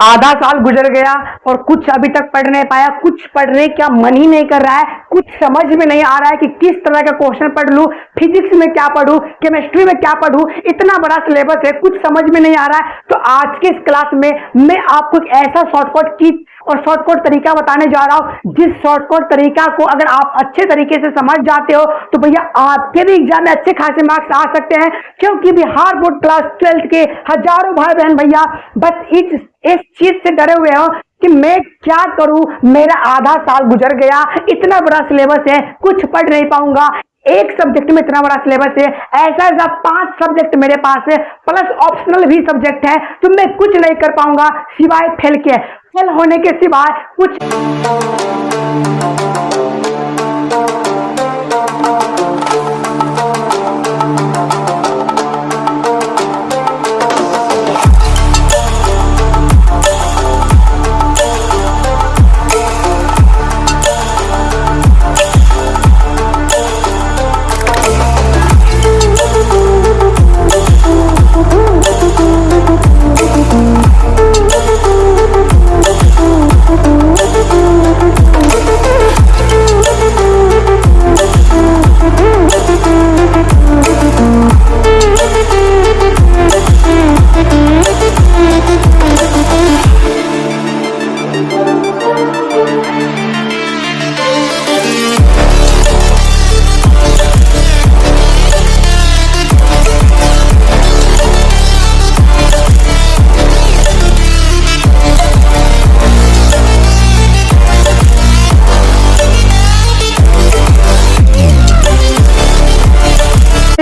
आधा साल गुजर गया और कुछ अभी तक पढ़ नहीं पाया, कुछ पढ़ने का मन ही नहीं कर रहा है, कुछ समझ में नहीं आ रहा है कि किस तरह का क्वेश्चन पढ़ लूं, फिजिक्स में क्या पढ़ूं, केमिस्ट्री में क्या पढ़ूं। इतना बड़ा सिलेबस है, कुछ समझ में नहीं आ रहा है। तो आज के इस क्लास में मैं आपको एक ऐसा शॉर्टकट की और शॉर्टकट तरीका बताने जा रहा हूं, जिस शॉर्टकट तरीका को अगर आप अच्छे तरीके से समझ जाते हो तो भैया आपके भी एग्जाम में अच्छे खासे मार्क्स आ सकते हैं। क्योंकि बिहार बोर्ड क्लास 12 के हजारों भाई बहन भैया बस इस चीज से डरे हुए हो कि मैं क्या करूं, मेरा आधा साल गुजर गया, इतना बड़ा सिलेबस है, कुछ पढ़ नहीं पाऊंगा। एक सब्जेक्ट में इतना बड़ा सिलेबस है, ऐसा ऐसा 5 सब्जेक्ट मेरे पास है, प्लस ऑप्शनल भी सब्जेक्ट है, तो मैं कुछ नहीं कर पाऊंगा सिवाय फेल के। फेल होने के सिवाय कुछ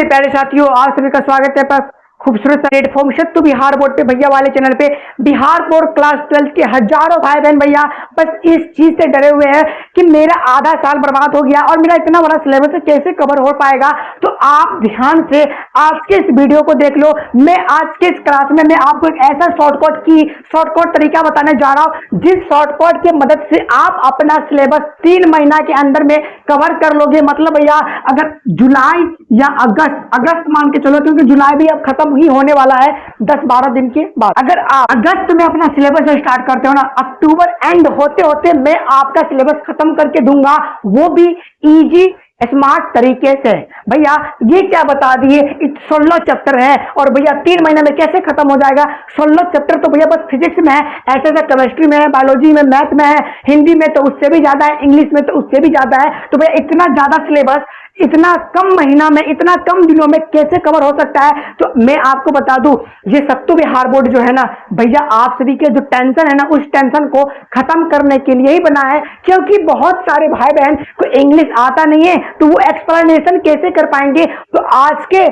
प्यारे साथियों, आप सभी का स्वागत है पर खूबसूरत प्लेटफॉर्म शत्रु बिहार बोर्ड पे भैया वाले चैनल पे। बिहार बोर्ड क्लास 12 के हजारों भाई बहन भैया बस इस चीज से डरे हुए हैं कि मेरा आधा साल बर्बाद हो गया और मेरा इतना बड़ा सिलेबस कैसे कवर हो पाएगा। तो आप ध्यान से आज के इस वीडियो को देख लो। मैं आज के इस क्लास में मैं आपको एक ऐसा शॉर्टकट तरीका बताने जा रहा हूँ, जिस शॉर्टकट की मदद से आप अपना सिलेबस 3 महीना के अंदर में कवर कर लोगे। मतलब भैया अगर जुलाई या अगस्त मान के चलो, क्योंकि जुलाई भी अब खत्म ही होने वाला है 10-12 दिन के बाद। अगर आप अगस्त में अपना सिलेबस स्टार्ट करते हो ना, अक्टूबर एंड होते होते मैं आपका सिलेबस खत्म करके दूंगा, वो भी इजी स्मार्ट तरीके से। भैया ये क्या बता दिए, 16 चैप्टर है और भैया 3 महीने में कैसे खत्म हो जाएगा। 16 चैप्टर तो भैया बस फिजिक्स में है, ऐसे ऐसे केमिस्ट्री में है, बायोलॉजी में, मैथ में है, हिंदी में तो उससे भी ज्यादा है, इंग्लिश में तो उससे भी ज्यादा है। तो भैया इतना ज्यादा सिलेबस इतना कम महीना में, इतना कम दिनों में कैसे कवर हो सकता है। तो मैं आपको बता दूं, ये शत्रु बिहार बोर्ड जो है ना भैया, आप सभी के जो टेंशन है ना, उस टेंशन को खत्म करने के लिए ही बना है। क्योंकि बहुत सारे भाई बहन को इंग्लिश आता नहीं है, तो वो एक्सप्लेनेशन कैसे कर पाएंगे। तो आज के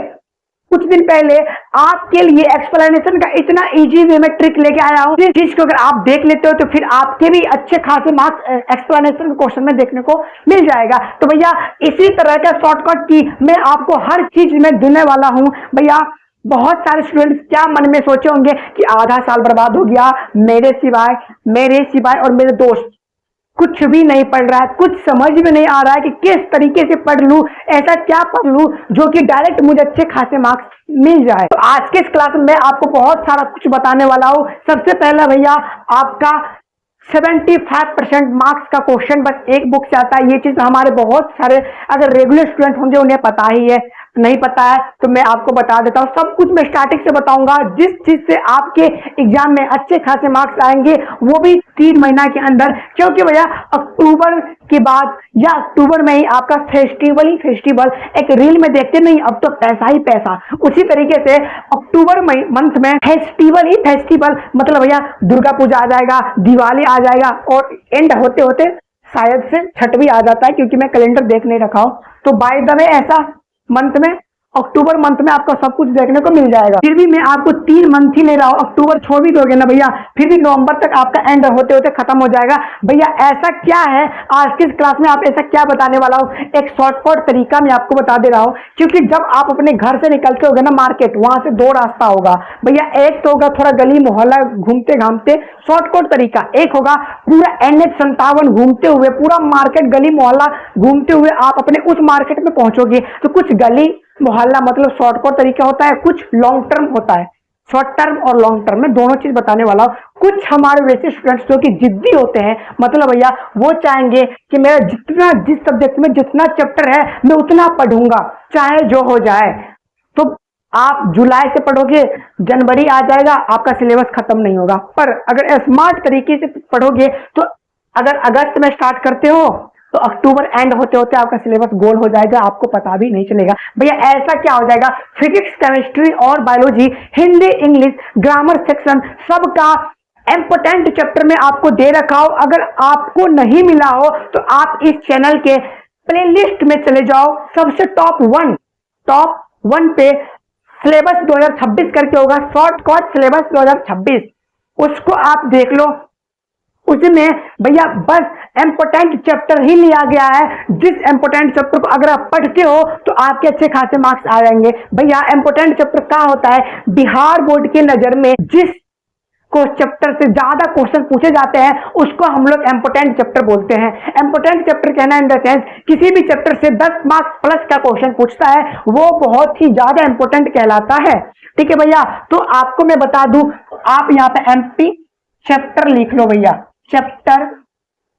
कुछ दिन पहले आपके लिए एक्सप्लेनेशन का इतना इजी वे में ट्रिक लेके आया हूं, जिस चीज को अगर आप देख लेते हो तो फिर आपके भी अच्छे खासे मार्क्स एक्सप्लेनेशन के क्वेश्चन में देखने को मिल जाएगा। तो भैया इसी तरह का शॉर्टकट की मैं आपको हर चीज में देने वाला हूं। भैया बहुत सारे स्टूडेंट्स क्या मन में सोचे होंगे कि आधा साल बर्बाद हो गया, मेरे सिवाय और मेरे दोस्त कुछ भी नहीं पढ़ रहा है, कुछ समझ में नहीं आ रहा है कि किस तरीके से पढ़ लूं, ऐसा क्या पढ़ लूं जो कि डायरेक्ट मुझे अच्छे खासे मार्क्स मिल जाए। तो आज के इस क्लास में मैं आपको बहुत सारा कुछ बताने वाला हूं। सबसे पहला भैया आपका 75% मार्क्स का क्वेश्चन बस एक बुक से आता है। ये चीज हमारे बहुत सारे अगर रेगुलर स्टूडेंट होंगे उन्हें पता ही है, नहीं पता है तो मैं आपको बता देता हूँ। सब कुछ मैं स्टार्टिंग से बताऊंगा, जिस चीज से आपके एग्जाम में अच्छे खासे मार्क्स आएंगे, वो भी 3 महीना के अंदर। क्योंकि भैया अक्टूबर के बाद या अक्टूबर में ही आपका फेस्टिवल एक रील में देखते नहीं, अब तो पैसा ही पैसा। उसी तरीके से अक्टूबर मंथ में फेस्टिवल मतलब भैया दुर्गा पूजा आ जाएगा, दिवाली आ जाएगा और एंड होते होते शायद से छठ भी आ जाता है, क्योंकि मैं कैलेंडर देख नहीं रखा हूं। तो बाय द वे ऐसा मंथ में अक्टूबर मंथ में आपका सब कुछ देखने को मिल जाएगा। फिर भी मैं आपको 3 मंथ ही ले रहा हूं, अक्टूबर छोड़ भी दोगे ना भैया, फिर भी नवंबर तक आपका एंड होते होते खत्म हो जाएगा। भैया ऐसा क्या है आज की क्लास में, आप ऐसा क्या बताने वाला हूं, एक शॉर्टकट तरीका मैं आपको बता दे रहा हूं। क्योंकि जब आप अपने घर से निकलते होगे ना मार्केट, वहां से 2 रास्ता होगा भैया। एक तो होगा थोड़ा गली मोहल्ला घूमते घामते शॉर्टकट तरीका, एक होगा पूरा NH57 घूमते हुए, पूरा मार्केट गली मोहल्ला घूमते हुए आप अपने उस मार्केट में पहुंचोगे। तो कुछ गली मोहल्ला मतलब शॉर्टकट तरीका होता है, कुछ लॉन्ग टर्म होता है। शॉर्ट टर्म और लॉन्ग टर्म में दोनों चीज बताने वाला हूँ। कुछ हमारे वैसे स्टूडेंट्स जो कि जिद्दी होते हैं, मतलब भैया वो चाहेंगे कि मेरा जितना जिस सब्जेक्ट में जितना चैप्टर है मैं उतना पढ़ूंगा चाहे जो हो जाए। तो आप जुलाई से पढ़ोगे, जनवरी आ जाएगा, आपका सिलेबस खत्म नहीं होगा। पर अगर स्मार्ट तरीके से पढ़ोगे तो अगर अगस्त में स्टार्ट करते हो तो अक्टूबर एंड होते होते आपका सिलेबस गोल हो जाएगा, आपको पता भी नहीं चलेगा। भैया ऐसा क्या हो जाएगा, फिजिक्स, केमिस्ट्री और biology, Hindi, English, grammar section सबका इंपोर्टेंट चैप्टर में आपको दे रखा हो। अगर आपको नहीं मिला हो तो आप इस चैनल के प्लेलिस्ट में चले जाओ, सबसे टॉप वन पे सिलेबस 2026 करके होगा, शॉर्टकट सिलेबस 2026, उसको आप देख लो। उसमें भैया बस इंपोर्टेंट चैप्टर ही लिया गया है, जिस इंपोर्टेंट चैप्टर को अगर आप पढ़ते हो तो आपके अच्छे खासे मार्क्स आ जाएंगे। भैया इंपोर्टेंट चैप्टर क्या होता है, बिहार बोर्ड की नजर में जिस को चैप्टर से ज्यादा क्वेश्चन पूछे जाते हैं उसको हम लोग इंपोर्टेंट चैप्टर बोलते हैं। इंपोर्टेंट चैप्टर कहना इन द सेंस किसी भी चैप्टर से 10 मार्क्स प्लस का क्वेश्चन पूछता है वो बहुत ही ज्यादा इंपोर्टेंट कहलाता है। ठीक है भैया, तो आपको मैं बता दूं, आप यहाँ पे एमपी चैप्टर लिख लो भैया, चैप्टर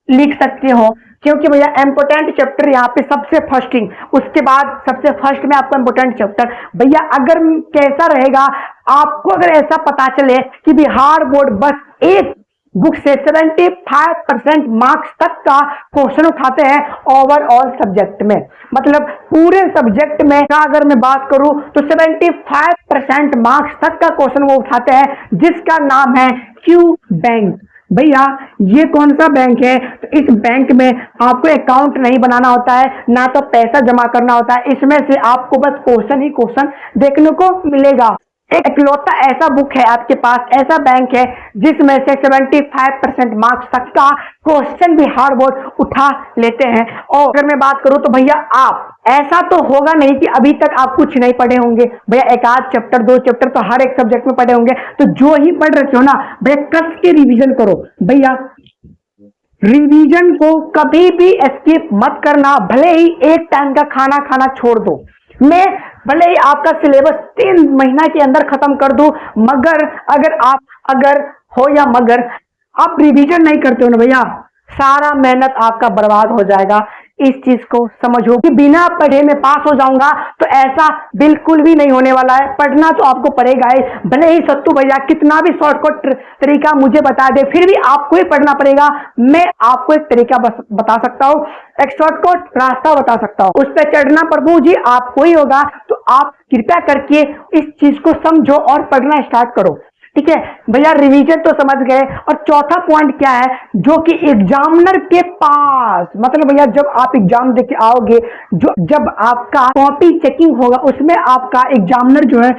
लिख सकते हो, क्योंकि भैया इंपोर्टेंट चैप्टर यहाँ पे सबसे फर्स्टिंग, उसके बाद सबसे फर्स्ट में आपको इंपोर्टेंट चैप्टर। भैया अगर कैसा रहेगा, आपको अगर ऐसा पता चले कि बिहार बोर्ड बस एक बुक से 75% मार्क्स तक का क्वेश्चन उठाते हैं ओवरऑल सब्जेक्ट में, मतलब पूरे सब्जेक्ट में का अगर मैं बात करूं तो 75% मार्क्स तक का क्वेश्चन वो उठाते हैं, जिसका नाम है क्यू बैंक। भैया ये कौन सा बैंक है, तो इस बैंक में आपको अकाउंट नहीं बनाना होता है, ना तो पैसा जमा करना होता है, इसमें से आपको बस क्वेश्चन ही क्वेश्चन देखने को मिलेगा। एक इकलौता ऐसा बुक है आपके पास, ऐसा बैंक है जिसमें से 75% मार्क्स तक का क्वेश्चन बिहार बोर्ड उठा लेते हैं। और अगर मैं बात करूं तो भैया आप ऐसा तो होगा नहीं कि अभी तक आप कुछ नहीं पढ़े होंगे, भैया एक आध चैप्टर 2 चैप्टर तो हर एक सब्जेक्ट में पढ़े होंगे, तो जो ही पढ़ रखे हो ना भैया कस के रिवीजन करो। भैया रिवीजन को कभी भी स्किप मत करना, भले ही एक टाइम का खाना खाना छोड़ दो, मैं भले ही आपका सिलेबस 3 महीना के अंदर खत्म कर दूं, मगर अगर हो या मगर आप रिवीजन नहीं करते हो ना भैया, सारा मेहनत आपका बर्बाद हो जाएगा। इस चीज को समझो कि बिना पढ़े में पास हो जाऊंगा तो ऐसा बिल्कुल भी नहीं होने वाला है। पढ़ना तो आपको पड़ेगा ही, भले ही सत्तू भैया कितना भी शॉर्टकट तरीका मुझे बता दे, फिर भी आपको ही पढ़ना पड़ेगा। मैं आपको एक तरीका बता सकता हूँ, एक शॉर्टकट रास्ता बता सकता हूँ, उस पर चढ़ना प्रभु जी आपको ही होगा। तो आप कृपया करके इस चीज को समझो और पढ़ना स्टार्ट करो। ठीक है भैया, रिवीजन तो समझ गए। और चौथा पॉइंट क्या है, जो कि एग्जामिनर के पास, मतलब भैया जब आप एग्जाम देके आओगे, जब आपका कॉपी चेकिंग होगा उसमें आपका एग्जामिनर जो है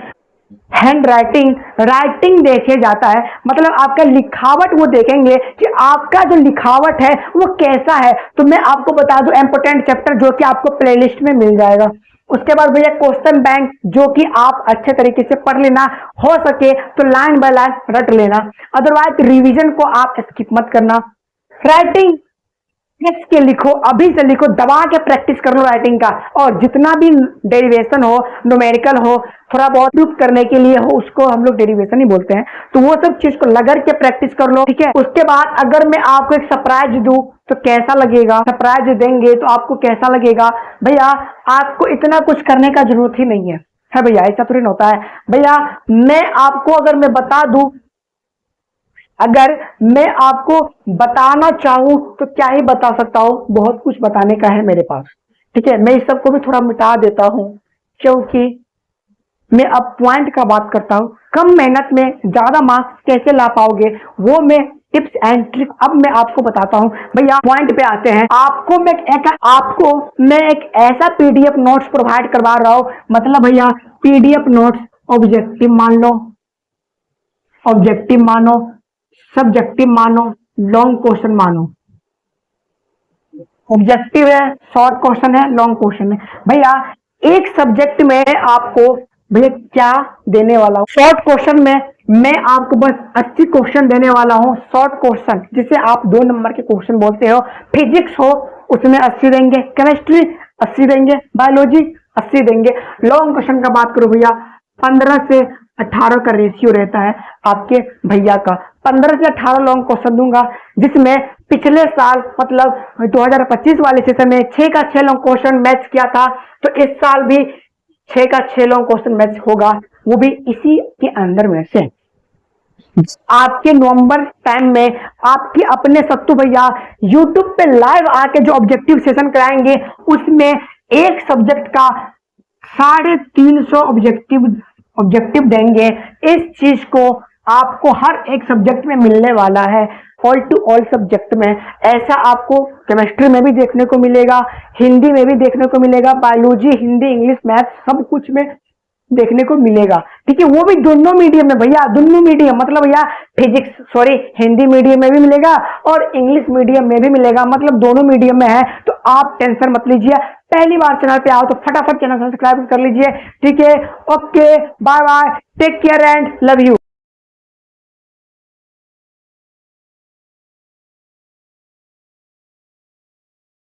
राइटिंग देखे जाता है, मतलब आपका लिखावट वो देखेंगे कि आपका जो लिखावट है वो कैसा है। तो मैं आपको बता दूं इंपोर्टेंट चैप्टर जो कि आपको प्लेलिस्ट में मिल जाएगा। उसके बाद भैया क्वेश्चन बैंक जो कि आप अच्छे तरीके से पढ़ लेना, हो सके तो लाइन बाय लाइन रट लेना, अदरवाइज रिवीजन को आप स्किप मत करना। राइटिंग के लिखो, अभी से लिखो, दबा के प्रैक्टिस कर लो राइटिंग का, और जितना भी डेरिवेशन हो, न्यूमेरिकल हो, थोड़ा बहुत प्रूफ करने के लिए हो, उसको हम लोग डेरिवेशन ही बोलते हैं, तो वो सब चीज को लगा के प्रैक्टिस कर लो। ठीक है, उसके बाद अगर मैं आपको एक सरप्राइज दूं तो कैसा लगेगा, सरप्राइज देंगे तो आपको कैसा लगेगा। भैया आपको इतना कुछ करने का जरूरत ही नहीं है भैया, ऐसा थोड़ी होता है। भैया मैं आपको अगर मैं बता दूं, अगर मैं आपको बताना चाहूं तो क्या ही बता सकता हूं, बहुत कुछ बताने का है मेरे पास। ठीक है, मैं इस सबको भी थोड़ा मिटा देता हूं, क्योंकि मैं अब पॉइंट का बात करता हूं। कम मेहनत में ज्यादा मार्क्स कैसे ला पाओगे वो मैं टिप्स एंड ट्रिक अब मैं आपको बताता हूं। भैया पॉइंट पे आते हैं, आपको मैं एक ऐसा पीडीएफ नोट्स प्रोवाइड करवा रहा हूं, मतलब भैया पीडीएफ नोट्स ऑब्जेक्टिव मान लो, ऑब्जेक्टिव मानो, सब्जेक्टिव मानो, लॉन्ग क्वेश्चन मानो। ऑब्जेक्टिव है, शॉर्ट क्वेश्चन है, लॉन्ग क्वेश्चन है। भैया एक सब्जेक्ट में आपको भैया क्या देने वाला हूं, शॉर्ट क्वेश्चन में मैं आपको बस 80 क्वेश्चन देने वाला हूं, शॉर्ट क्वेश्चन जिसे आप 2 नंबर के क्वेश्चन बोलते हो। फिजिक्स हो उसमें 80 देंगे, केमिस्ट्री 80 देंगे, बायोलॉजी 80 देंगे। लॉन्ग क्वेश्चन का बात करूं भैया 15 से 18 का रेशियो रहता है आपके भैया का। 15 से 18 लॉन्ग क्वेश्चन दूंगा, जिसमें पिछले साल मतलब 2025 वाले सेशन में 6 का 6 लॉन्ग क्वेश्चन मैच किया था, तो इस साल भी 6 का 6 लॉन्ग क्वेश्चन मैच होगा, वो भी इसी के अंदर में से। आपके नवंबर टाइम में आपके अपने सत्तू भैया यूट्यूब पे लाइव आके जो ऑब्जेक्टिव सेशन कराएंगे, उसमें एक सब्जेक्ट का 350 ऑब्जेक्टिव देंगे। इस चीज को आपको हर एक सब्जेक्ट में मिलने वाला है, ऑल टू ऑल सब्जेक्ट में। ऐसा आपको केमिस्ट्री में भी देखने को मिलेगा, हिंदी में भी देखने को मिलेगा, बायोलॉजी, हिंदी, इंग्लिश, मैथ सब कुछ में देखने को मिलेगा। ठीक है, वो भी दोनों मीडियम में भैया, दोनों मीडियम मतलब भैया हिंदी मीडियम में भी मिलेगा और इंग्लिश मीडियम में भी मिलेगा, मतलब दोनों मीडियम में है। तो आप टेंशन मत लीजिए, पहली बार चैनल पे आओ तो फटाफट चैनल सब्सक्राइब कर लीजिए। ठीक है, okay, bye bye, take care and love you.